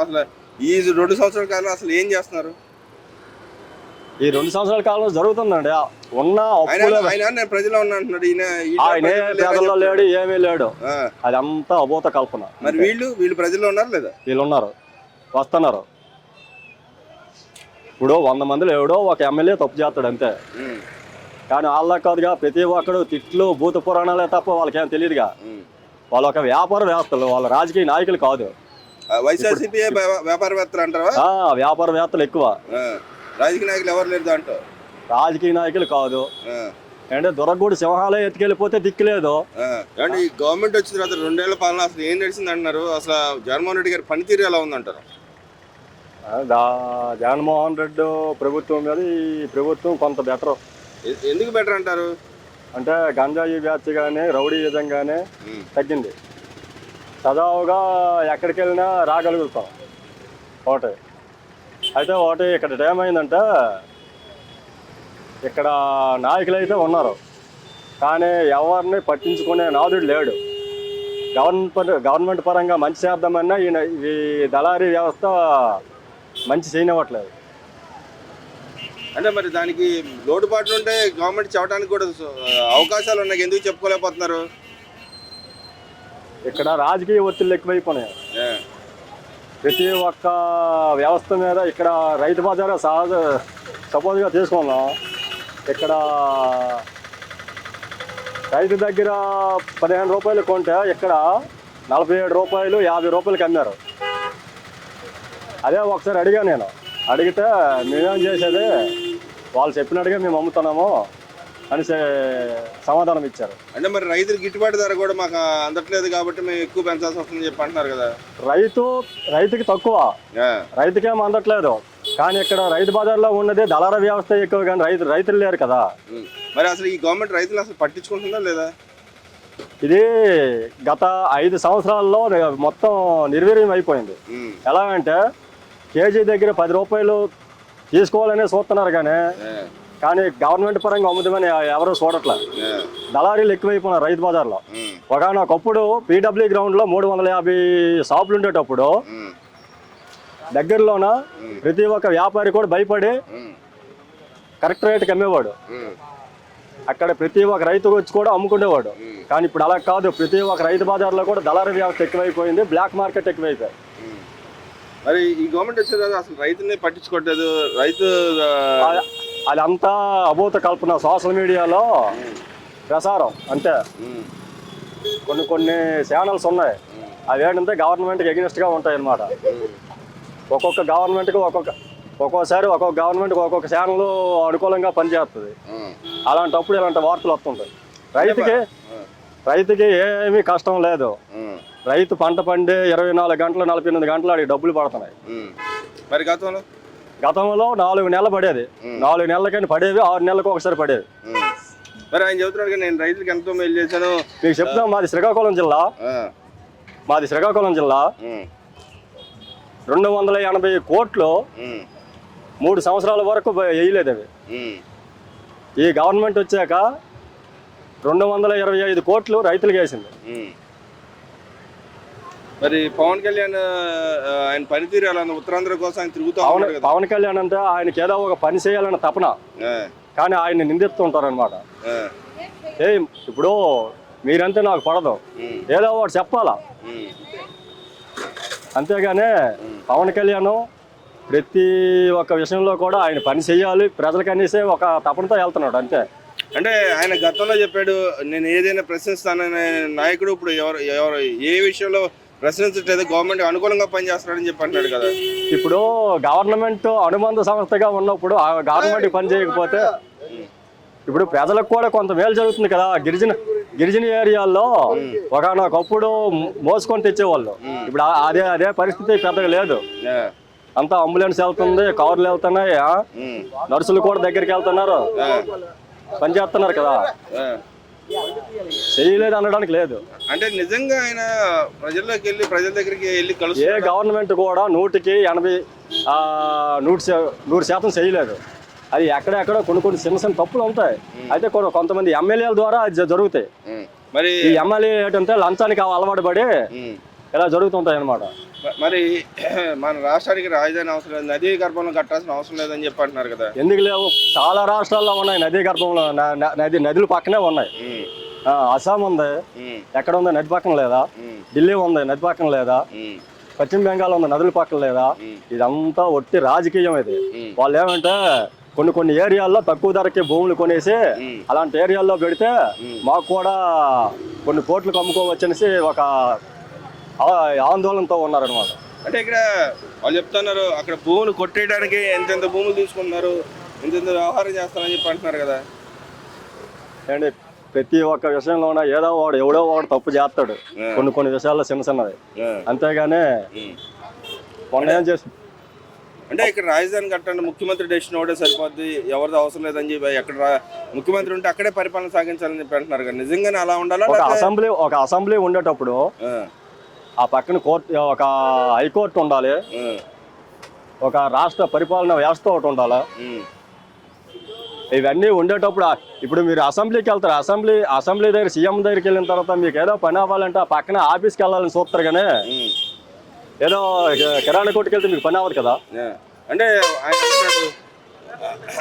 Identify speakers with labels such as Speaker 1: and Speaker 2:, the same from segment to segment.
Speaker 1: అసలు ఈ 2 సంవత్సరాల కాలం అసలు ఏం చేస్తున్నారు?
Speaker 2: ఈ 2 సంవత్సరాల కాలంలో జరుగుతుందండి. ఉన్న
Speaker 1: ఆయన ప్రజల్లో ఉన్నా అంటున్నాడు.
Speaker 2: ఆయనే ప్రజల్లో లేడు, ఏమీ లేడు. అది అంతా అబోత కల్పన.
Speaker 1: మరి వీళ్ళు ప్రజల్లో ఉన్నారు లేదా?
Speaker 2: వీళ్ళు ఉన్నారు, వస్తున్నారు. ఇప్పుడు 100 మందిలో ఎవడో ఒక ఎమ్మెల్యే తప్పు చేస్తాడు అంతే. కానీ వాళ్ళకి కాదుగా, ప్రతి ఒక్కడు తిట్లు భూత పురాణాలే తప్ప వాళ్ళకేం తెలియదుగా. వాళ్ళు ఒక వ్యాపారవేత్తలు, వాళ్ళ రాజకీయ నాయకులు కాదు.
Speaker 1: వైఎస్ఆర్సీపీ వ్యాపారవేత్తలు అంటారా?
Speaker 2: వ్యాపారవేత్తలు ఎక్కువ,
Speaker 1: రాజకీయ నాయకులు ఎవరు లేరు దాంట్లో.
Speaker 2: రాజకీయ నాయకులు కాదు. అంటే దొరకూడి సింహాలే ఎత్తుకెళ్ళిపోతే దిక్కులేదు.
Speaker 1: ఈ గవర్నమెంట్ వచ్చిన తర్వాత 2 ఏళ్ల పాలన అసలు ఏం నడిచింది అంటున్నారు? అసలు జగన్మోహన్ రెడ్డి గారి పనితీరు ఎలా ఉందంటారు?
Speaker 2: జగన్మోహన్ రెడ్డి ప్రభుత్వం మీద ఈ ప్రభుత్వం కొంత బెటర్.
Speaker 1: ఎందుకు బెటర్ అంటారు?
Speaker 2: అంటే గంజాయి బ్యాచ్ కానీ రౌడీయిజం కానీ తగ్గింది. సదావుగా ఎక్కడికి వెళ్ళినా రాగలుగుతాం. ఒకటి అయితే ఇక్కడ ఏమైందంటే, ఇక్కడ నాయకులు అయితే ఉన్నారు కానీ ఎవరిని పట్టించుకునే నాదుడు లేడు. గవర్నమెంట్ పరంగా మంచి చేద్దామన్నా ఈ దళారీ వ్యవస్థ మంచి చేయనివ్వట్లేదు.
Speaker 1: అంటే మరి దానికి లోటుపాట్లు ఉంటే గవర్నమెంట్ చెప్పడానికి కూడా అవకాశాలు ఉన్నాయి, ఎందుకు చెప్పుకోలేకపోతున్నారు?
Speaker 2: ఇక్కడ రాజకీయ ఒత్తిళ్ళు ఎక్కువైపోయినాయి ప్రతి ఒక్క వ్యవస్థ మీద. ఇక్కడ రైతు బజార్ సపోజ్గా తీసుకున్నాం. ఇక్కడ రైతు దగ్గర 15 రూపాయలు కొంటే ఇక్కడ 47 రూపాయలు 50 రూపాయలకి అమ్మారు. అదే ఒకసారి అడిగాను నేను. అడిగితే మేమేం చేసేది, వాళ్ళు చెప్పినట్టుగా మేము అమ్ముతున్నాము అని సమాధానం ఇచ్చారు.
Speaker 1: అంటే మరి రైతులు గిట్టుబాటు ధర కూడా మాకు అందట్లేదు కాబట్టి మేము ఎక్కువ పెంచాల్సి వస్తుందని చెప్పి అంటున్నారు కదా.
Speaker 2: రైతుకి తక్కువ, రైతుకేం అందట్లేదు. కానీ ఇక్కడ రైతు బజార్లో ఉన్నది దళార వ్యవస్థ ఎక్కువ, కానీ రైతులు లేరు కదా.
Speaker 1: మరి అసలు ఈ గవర్నమెంట్ రైతులు అసలు పట్టించుకుంటుందా లేదా?
Speaker 2: ఇది గత 5 సంవత్సరాల్లో మొత్తం నిర్వీర్యం అయిపోయింది. ఎలా అంటే కేజీ దగ్గర 10 రూపాయలు తీసుకోవాలనే చూస్తున్నారు కానీ గవర్నమెంట్ పరంగా అమ్ముదామని ఎవరు చూడట్లే. దళారీలు ఎక్కువైపోయినారు రైతు బజార్లో. ఒకనొకప్పుడు పీడబ్ల్యూ గ్రౌండ్లో 350 షాపులు ఉండేటప్పుడు దగ్గరలోన ప్రతి ఒక్క వ్యాపారి కూడా భయపడి కరెక్ట్ రేటుకి అమ్మేవాడు. అక్కడ ప్రతి ఒక్క రైతు వచ్చి కూడా అమ్ముకునేవాడు. కానీ ఇప్పుడు అలా కాదు. ప్రతి ఒక్క రైతు బజార్లో కూడా దళారీ వ్యవస్థ ఎక్కువైపోయింది, బ్లాక్ మార్కెట్ ఎక్కువైపోయింది.
Speaker 1: మరి ఈ గవర్నమెంట్ వచ్చే కదా అసలు రైతుని పట్టించుకోవట్లేదు.
Speaker 2: అదంతా అభూత కల్పన, సోషల్ మీడియాలో ప్రసారం అంతే. కొన్ని ఛానల్స్ ఉన్నాయి, అవి ఏంటంటే గవర్నమెంట్కి ఎగ్నెస్ట్గా ఉంటాయి అన్నమాట. ఒక్కొక్క గవర్నమెంట్కి ఒక్కోసారి ఒక్కొక్క గవర్నమెంట్కి ఒక్కొక్క ఛానల్ అనుకూలంగా పనిచేస్తుంది. అలాంటప్పుడు ఇలాంటి వార్తలు వస్తుంటాయి. రైతుకి ఏమీ కష్టం లేదు. రైతు పంట పండి 24 గంటలు 48 గంటలు అడిగి డబ్బులు పడుతున్నాయి.
Speaker 1: మరి
Speaker 2: గతంలో 4 నెలలు పడేది, 4 నెలలకైనా పడేవి, 6 నెలలకు ఒకసారి పడేవి.
Speaker 1: మరి ఆయన చెబుతున్నాడు నేను రైతులకు ఎంతో మేలు చేశాను.
Speaker 2: మీకు చెప్తాం, మాది శ్రీకాకుళం జిల్లా. 280 కోట్లు 3 సంవత్సరాల వరకు వేయలేదు అవి. ఈ గవర్నమెంట్ వచ్చాక 225 కోట్లు రైతులకు వేసింది.
Speaker 1: మరి పవన్ కళ్యాణ్ ఆయన పనితీరు ఎలా ఉత్తరాంధ్ర కోసం ఆయన తిరుగుతూ
Speaker 2: పవన్ కళ్యాణ్ అంటే ఆయనకి ఏదో ఒక పని చేయాలన్న తపన, కానీ ఆయన్ని నిందిస్తుంటారనమాట. ఇప్పుడు మీరంటే నాకు పడదు, ఏదో ఒకటి చెప్పాలా. అంతేగాని పవన్ కళ్యాణ్ ప్రతి ఒక్క విషయంలో కూడా ఆయన పని చేయాలి, ప్రజలకు అనేసి ఒక తపనతో వెళ్తున్నాడు అంతే.
Speaker 1: అంటే ఆయన గతంలో చెప్పాడు నేను ఏదైనా ప్రశ్నిస్తాననే నాయకుడు ఇప్పుడు ఎవరు ఏ విషయంలో ప్రశ్నించట్లేదు, గవర్నమెంట్ అనుకూలంగా పనిచేస్తున్నాడని చెప్పి అంటున్నాడు కదా.
Speaker 2: ఇప్పుడు గవర్నమెంట్ అనుబంధ సంస్థగా ఉన్నప్పుడు ఆ గవర్నమెంట్ పని చేయకపోతే ఇప్పుడు ప్రజలకు కూడా కొంత మేలు జరుగుతుంది కదా. గిరిజన ఏరియాల్లో ఒకనొకప్పుడు మోసుకొని తెచ్చేవాళ్ళు, ఇప్పుడు అదే పరిస్థితి పెద్దగా లేదు. అంతా అంబులెన్స్ వెళ్తుంది, కార్లు వెళ్తున్నాయి, నర్సులు కూడా దగ్గరికి వెళ్తున్నారు, పని చేస్తున్నారు కదా. చేయలేదు అనడానికి లేదు.
Speaker 1: అంటే నిజంగా ఆయన ప్రజల్లోకి వెళ్ళి ప్రజల దగ్గరికి వెళ్ళి కలుసు.
Speaker 2: ఏ గవర్నమెంట్ కూడా 100కి 100% చేయలేదు. అది ఎక్కడెక్కడ కొన్ని చిన్న తప్పులు ఉంటాయి. అయితే కొంతమంది ఎమ్మెల్యేల ద్వారా అది జరుగుతాయి.
Speaker 1: మరి
Speaker 2: ఈ ఎమ్మెల్యే ఏంటంటే లంచానికి అలవాటు పడి ఇలా జరుగుతుంటాయి అన్నమాట.
Speaker 1: మరి మన రాష్ట్రానికి రాజధాని అవసరం లేదు, నదీ గర్భంలో కట్టాల్సిన అవసరం లేదని చెప్పి అంటున్నారు కదా.
Speaker 2: ఎందుకు లేవు? చాలా రాష్ట్రాల్లో ఉన్నాయి నదీ గర్భంలో, నదులు పక్కనే ఉన్నాయి. అస్సాం ఉంది, ఎక్కడ ఉంది? నది పక్కన లేదా? ఢిల్లీ ఉంది, నది పక్కన లేదా? పశ్చిమ బెంగాల్ ఉంది, నదుల పక్కన లేదా? ఇదంతా ఒట్టి రాజకీయం. ఇది వాళ్ళు ఏమంటే కొన్ని ఏరియాల్లో తక్కువ ధరకి భూములు కొనేసి అలాంటి ఏరియాల్లో పెడితే మాకు కూడా కొన్ని కోట్లకు అమ్ముకోవచ్చు అనేసి ఒక ఆందోళనతో ఉన్నారనమాట.
Speaker 1: అంటే ఇక్కడ వాళ్ళు చెప్తున్నారు అక్కడ భూములు కొట్టేయడానికి ఎంతెంత భూములు తీసుకున్నారు, ఎంతెంత వ్యవహారం చేస్తారని చెప్పి అంటున్నారు కదా.
Speaker 2: అండి ప్రతి ఒక్క విషయంలోన ఎవడో వాడు తప్పు చేస్తాడు, కొన్ని విషయాల్లో చిన్నది. అంతేగానే మొన్న ఏం చేసి
Speaker 1: అంటే ఇక్కడ రాజధాని కట్టండి, ముఖ్యమంత్రి డెసిషన్ ఒకటే సరిపోద్ది, ఎవరిది అవసరం లేదని చెప్పి ఎక్కడ ముఖ్యమంత్రి ఉంటే అక్కడే పరిపాలన సాగించాలని చెప్పి అంటున్నారు కదా. నిజంగానే అలా ఉండాలా?
Speaker 2: ఒక అసెంబ్లీ ఉండేటప్పుడు ఆ పక్కన ఒక హైకోర్టు ఉండాలి, ఒక రాష్ట్ర పరిపాలన వ్యవస్థ ఒకటి ఉండాలి. ఇవన్నీ ఉండేటప్పుడు ఇప్పుడు మీరు అసెంబ్లీకి వెళ్తారు, అసెంబ్లీ దగ్గర సీఎం దగ్గరికి వెళ్ళిన తర్వాత మీకు ఏదో పని అవ్వాలంటే ఆ పక్కన ఆఫీస్కి వెళ్ళాలని చూస్తారు. కానీ ఏదో కిరాణా కొట్టుకు వెళ్తే మీకు పని అవ్వదు కదా.
Speaker 1: అంటే ఆయన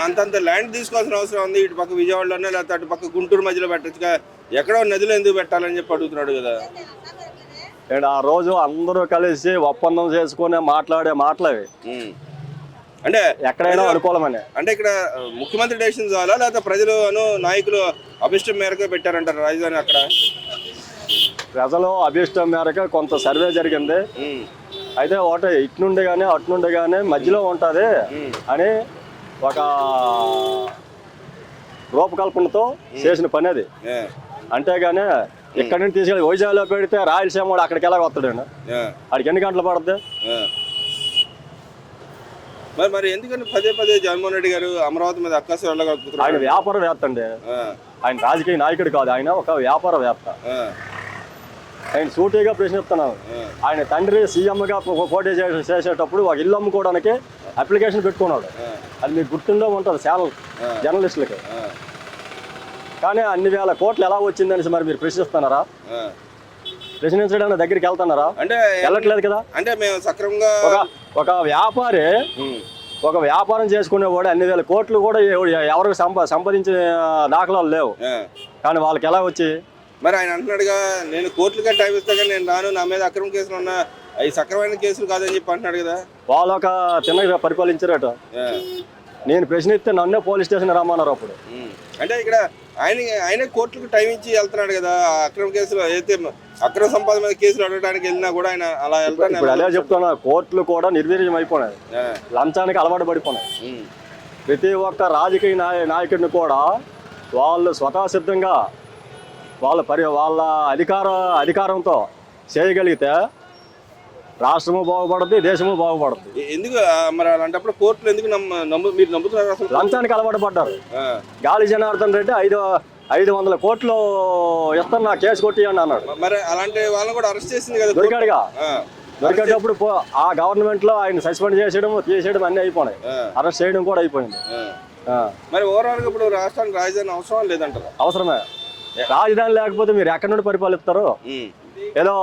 Speaker 1: అంతంత ల్యాండ్ తీసుకోవాల్సిన అవసరం ఉంది, ఇటు పక్క విజయవాడలోనే లేకపోతే అటు పక్క గుంటూరు మధ్యలో పెట్టచ్చుగా, ఎక్కడో నదిలో ఎందుకు పెట్టాలని చెప్పి అడుగుతున్నాడు కదా.
Speaker 2: అండ్ ఆ రోజు అందరూ కలిసి ఒప్పందం చేసుకుని మాట్లాడే మాటలవి
Speaker 1: అంటే
Speaker 2: ఎక్కడైనా అనుకూలమని.
Speaker 1: అంటే ఇక్కడ ముఖ్యమంత్రి డెసిషన్ చాలా లేకపోతే ప్రజలు నాయకులు అభిష్టం మేరకు పెట్టారంటారు రాజధాని అక్కడ?
Speaker 2: ప్రజలు అభిష్టం మేరకు కొంత సర్వే జరిగింది. అయితే ఒకటి ఇటు నుండి కానీ అటు నుండి కానీ మధ్యలో ఉంటుంది అని ఒక రూపకల్పనతో చేసిన పని అది. అంతేగాని ఇక్కడి నుంచి తీసుకెళ్ళి వైజాగ్లో పెడితే రాయలసీమ వాడు అక్కడికి ఎలా వస్తాడు? అక్కడికి ఎన్ని గంటలు పడుతుంది?
Speaker 1: మరి ఎందుకంటే పదే జగన్మోహన్ రెడ్డి గారు అమరావతి మీద అక్కసు వెళ్ళగలుగుతున్నారు?
Speaker 2: ఆయన వ్యాపారవేత్త అండి, ఆయన రాజకీయ నాయకుడు కాదు, ఆయన ఒక వ్యాపారవేత్త. ఆయన సూటిగా ప్రశ్నిస్తున్నాను. ఆయన తండ్రి సీఎంగా పోటీ చేసేటప్పుడు ఒక ఇల్లు అమ్ముకోవడానికి అప్లికేషన్ పెట్టుకున్నాడు. అది మీకు గుర్తుందో ఉంటుంది ఛానల్ జర్నలిస్టులకి. కానీ అన్ని వేల కోట్లు ఎలా వచ్చిందని మరి మీరు ప్రశ్నిస్తున్నారా? ప్రశ్నించడానికి దగ్గరికి వెళ్తున్నారా?
Speaker 1: అంటే
Speaker 2: వెళ్ళట్లేదు కదా.
Speaker 1: అంటే మేము సక్రమంగా
Speaker 2: ఒక వ్యాపారి ఒక వ్యాపారం చేసుకునేవాడు అన్ని వేల కోట్లు కూడా ఎవరికి సంపాదించిన దాఖలాలు లేవు. కానీ వాళ్ళకి ఎలా వచ్చి?
Speaker 1: మరి ఆయన అంటున్నాడుగా, నేను కోర్టులుగా టైం ఇస్తా కానీ నేను రాను, నా మీద అక్రమ కేసులు ఉన్నా అవి సక్రమైన కేసులు కాదని చెప్పి అంటున్నాడు కదా.
Speaker 2: వాళ్ళు ఒక తిన్నగా పరిపాలించారట. నేను ప్రశ్నిస్తే నన్నే పోలీస్ స్టేషన్ రమ్మన్నారు అప్పుడు.
Speaker 1: అంటే ఇక్కడ ఆయన కోర్టులకు టైం ఇచ్చి వెళ్తున్నాడు కదా. అక్రమ కేసులు అయితే అక్రమ సంపాదన మీద కేసులు అడగడానికి వెళ్ళినా కూడా ఆయన అలా వెళ్తాను.
Speaker 2: ఇప్పుడు అదే చెప్తున్నా, కోర్టులు కూడా నిర్వీర్యం అయిపోయినాయి, లంచానికి అలవాటు పడిపోయినాయి. ప్రతి ఒక్క రాజకీయ నాయకుడిని కూడా వాళ్ళు స్వతసిద్ధంగా వాళ్ళ అధికారంతో చేయగలిగితే రాష్ట్రము బాగుపడుతుంది, దేశము బాగుపడుతుంది.
Speaker 1: ఎందుకు మరి అలాంటప్పుడు కోర్టులు ఎందుకు మీరు నమ్ముతున్నారు? అసలు
Speaker 2: లంచానికి అలవాటు పడ్డారు. గాలి జనార్దన్ రెడ్డి 500 కోట్లు ఇస్తాను నా కేసు కొట్టి అని అన్నాడు.
Speaker 1: మరి అలాంటి వాళ్ళని కూడా అరెస్ట్ చేసింది కదా.
Speaker 2: దొరికాడుగా. దొరికేటప్పుడు ఆ గవర్నమెంట్ లో ఆయన సస్పెండ్ తీసేయడం అన్ని అయిపోయినాయి, అరెస్ట్ చేయడం కూడా అయిపోయింది.
Speaker 1: మరి ఓవరాల్ గా ఇప్పుడు రాష్ట్రానికి రాజధాని అవసరం లేదంటారు?
Speaker 2: అవసరమే. రాజధాని లేకపోతే మీరు ఎక్కడి నుండి పరిపాలిస్తారు? ఏదో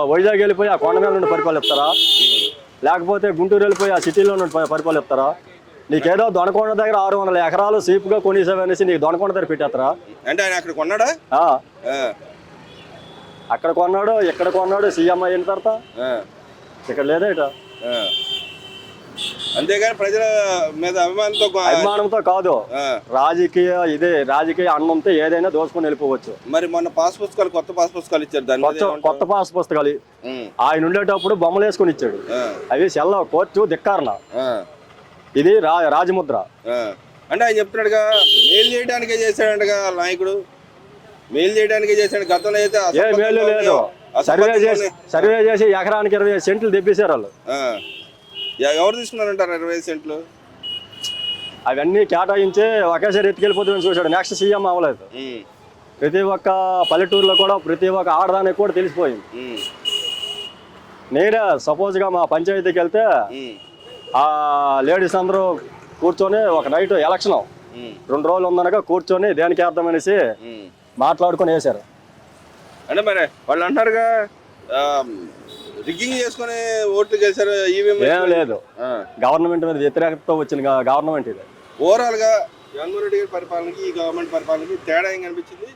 Speaker 2: వైజాగ్ వెళ్ళిపోయి ఆ కొండ మీద నుండి పరిపాలిస్తారా? లేకపోతే గుంటూరు వెళ్ళిపోయి ఆ సిటీలో నుండి పరిపాలిస్తారా? నీకేదో దొనకొండ దగ్గర 600 ఎకరాలు సీపుగా కొనేసావనేసి నీకు దొనకొండ దగ్గర పెట్టేస్తారా?
Speaker 1: అంటే ఆయన అక్కడ కొన్నాడా?
Speaker 2: అక్కడ కొన్నాడు, ఇక్కడ కొన్నాడు, సీఎం అయిన తర్వాత ఇక్కడ లేదా ఇట.
Speaker 1: అంతేగాని ప్రజల మీద
Speaker 2: అభిమానంతో కాదు, రాజకీయ అన్నంతో ఏదైనా దోచుకొని వెళ్ళిపోవచ్చు.
Speaker 1: మరి మొన్న పాస్ పుస్తకాలు, కొత్త పాస్ పుస్తకాలు ఇచ్చారు.
Speaker 2: కొత్త పాస్ పుస్తకాలు ఆయన ఉండేటప్పుడు బొమ్మలు వేసుకొని ఇచ్చాడు. అవి సెల్ల కోర్టు ధిక్కారణ. ఇది రాజముద్ర.
Speaker 1: అంటే ఆయన చెప్తున్నాడుగా, మేలు చేయడానికే చేశాడంటగా నాయకుడు, మేలు చేయడానికే చేశాడు. గతంలో అయితే
Speaker 2: ఏ మేలు లేదు. సర్వే చేసి ఎకరానికి 25 సెంట్లు తెప్పేశారు వాళ్ళు.
Speaker 1: ఎవరు తీసుకున్నారంటారు 25 సెంట్లు?
Speaker 2: అవన్నీ కేటాయించి ఒకేసారి ఎత్తుకెళ్ళిపోతుందని చూశాడు. నెక్స్ట్ సీఎం అవ్వలేదు. ప్రతి ఒక్క పల్లెటూరులో కూడా ప్రతి ఒక్క ఆడదానికి కూడా తెలిసిపోయింది. నేనే సపోజ్గా మా పంచాయతీకి వెళ్తే ఆ లేడీస్ అందరూ కూర్చొని ఒక నైట్ ఎలక్షన్ 2 రోజులు ఉందనగా కూర్చొని దేనికి అర్థం అనేసి మాట్లాడుకొని వేశారు.
Speaker 1: అంటే మరి వాళ్ళు అంటారుగా రిగ్గింగ్ చేసుకుని ఓట్లు గెలిచారు ఈవీఎం
Speaker 2: ఏం లేదు, గవర్నమెంట్ మీద వ్యతిరేకతతో వచ్చిన గవర్నమెంట్ ఇది.
Speaker 1: ఓవరాల్ గా జగన్మోహన్ రెడ్డి గారి పరిపాలనకి ఈ గవర్నమెంట్ పరిపాలనకి తేడా ఏం కనిపించింది?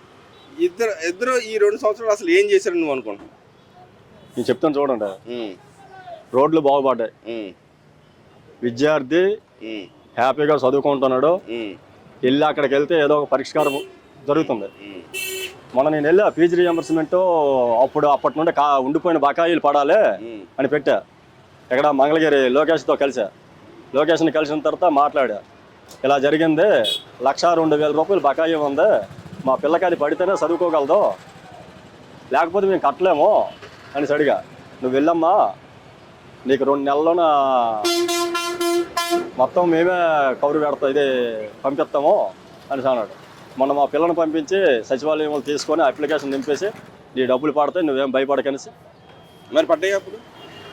Speaker 1: ఇద్దరు ఈ 2 సంవత్సరాలు అసలు ఏం చేశారు నువ్వు అనుకుంటున్నావు?
Speaker 2: నేను చెప్తాను చూడండి. రోడ్లు బాగుపడ్డాయి, విద్యార్థి హ్యాపీగా చదువుకుంటున్నాడు, వెళ్ళి అక్కడికి వెళ్తే ఏదో ఒక పరిష్కారం జరుగుతుంది. మొన్న నేను వెళ్ళా ఫీజు రియంబర్స్మెంట్ అప్పటి నుండి ఉండిపోయిన బకాయిలు పడాలి అని పెట్టా. ఇక్కడ మంగళగిరి లోకేష్తో కలిసా. లోకేష్ని కలిసిన తర్వాత మాట్లాడా, ఇలా జరిగింది, 1,02,000 రూపాయలు బకాయి ఉంది, మా పిల్లకి అది పడితేనే చదువుకోగలదు, లేకపోతే మేము కట్టలేము అని అడిగా. నువ్వు వెళ్ళమ్మా, నీకు 2 నెలల్లోన మొత్తం మేమే కౌరు పెడతాం, ఇది పంపిస్తాము అని అన్నాడు. మొన్న మా పిల్లని పంపించి సచివాలయం తీసుకొని అప్లికేషన్ నింపేసి నీ డబ్బులు పడతాయి, నువ్వేం భయపడకనేసి.
Speaker 1: మరి పడ్డాయి అప్పుడు?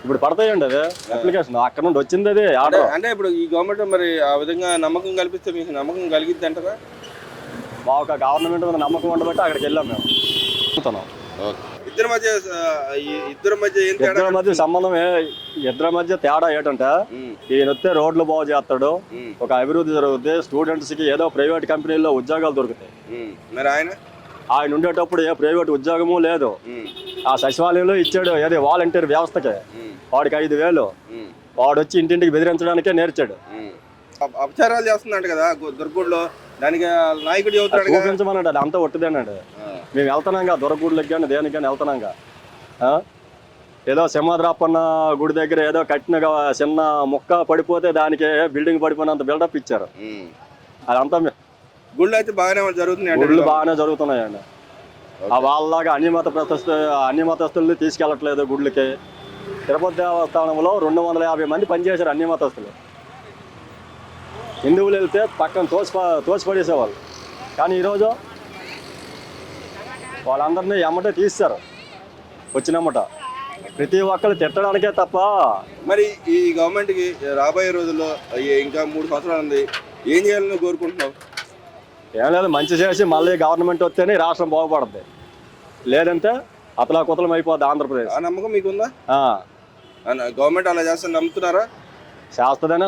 Speaker 2: ఇప్పుడు పడతాయండి అది అప్లికేషన్, అక్కడ నుండి వచ్చింది అది ఆర్డర్.
Speaker 1: అంటే ఇప్పుడు ఈ గవర్నమెంట్ మరి ఆ విధంగా నమ్మకం కల్పిస్తే మీకు నమ్మకం కలిగిద్ది అంటారా?
Speaker 2: మా ఒక గవర్నమెంట్ మీద నమ్మకం ఉండబట్టి అక్కడికి వెళ్ళాం మేము.
Speaker 1: ఇద్దరి మధ్య ఏం తేడా?
Speaker 2: ఇద్దరి మధ్య తేడా ఏంటంటే, ఈయన వస్తే రోడ్లు బాగు చేస్తాడు, ఒక అభివృద్ధి జరుగుతుంది, స్టూడెంట్స్ కి ఏదో ప్రైవేట్ కంపెనీల్లో ఉద్యోగాలు దొరుకుతాయి.
Speaker 1: మరి ఆయన
Speaker 2: ఉండేటప్పుడు ఏ ప్రైవేట్ ఉద్యోగము లేదు. ఆ సచివాలయంలో ఇచ్చాడు ఏదో వాలంటీర్ వ్యవస్థకి, వాడికి 5,000, వాడు వచ్చి ఇంటింటికి బెదిరించడానికే నేర్చాడు.
Speaker 1: అపచారాలు చేస్తున్నాడు కదా దుర్గూడలో, దానికి నాయకుడు చెబుతాడు
Speaker 2: చూపించమన్నాడు. అది అంతా ఒట్టిదేనండి. మేము వెళ్తున్నాగా దుర్గూడలకి కానీ దేనికి కానీ వెళ్తున్నాగా. ఏదో సింహాద్రాపన్న గుడి దగ్గర ఏదో కట్టిన చిన్న ముక్క పడిపోతే దానికి బిల్డింగ్ పడిపోయినంత బిల్డప్ ఇచ్చారు. అదంతా
Speaker 1: గుళ్ళు అయితే బాగానే జరుగుతున్నాయి,
Speaker 2: గుళ్ళు బాగానే జరుగుతున్నాయండి. వాళ్ళలాగా అన్ని మతస్థుల్ని తీసుకెళ్ళట్లేదు గుళ్ళకి. తిరుపతి దేవస్థానంలో 250 మంది పనిచేశారు అన్ని మతస్థులు. హిందువులు వెళ్తే పక్కన తోసిపడేసేవాళ్ళు, కానీ ఈరోజు వాళ్ళందరినీ ఎమ్మటే తీస్తారు వచ్చినమ్మట. ప్రతి ఒక్కరు తిట్టడానికే తప్ప.
Speaker 1: మరి ఈ గవర్నమెంట్కి రాబోయే రోజుల్లో ఇంకా 3 సంవత్సరాలు ఉంది, ఏం చేయాలని కోరుకుంటున్నావు?
Speaker 2: ఏం లేదు, మంచి చేసి మళ్ళీ గవర్నమెంట్ వస్తేనే రాష్ట్రం బాగుపడుతుంది, లేదంటే అతలాకుతలం అయిపోద్ది ఆంధ్రప్రదేశ్.
Speaker 1: ఆ నమ్మకం మీకుందా? గవర్నమెంట్ అలా చేస్తే నమ్ముతున్నారా?
Speaker 2: చేస్తుందనే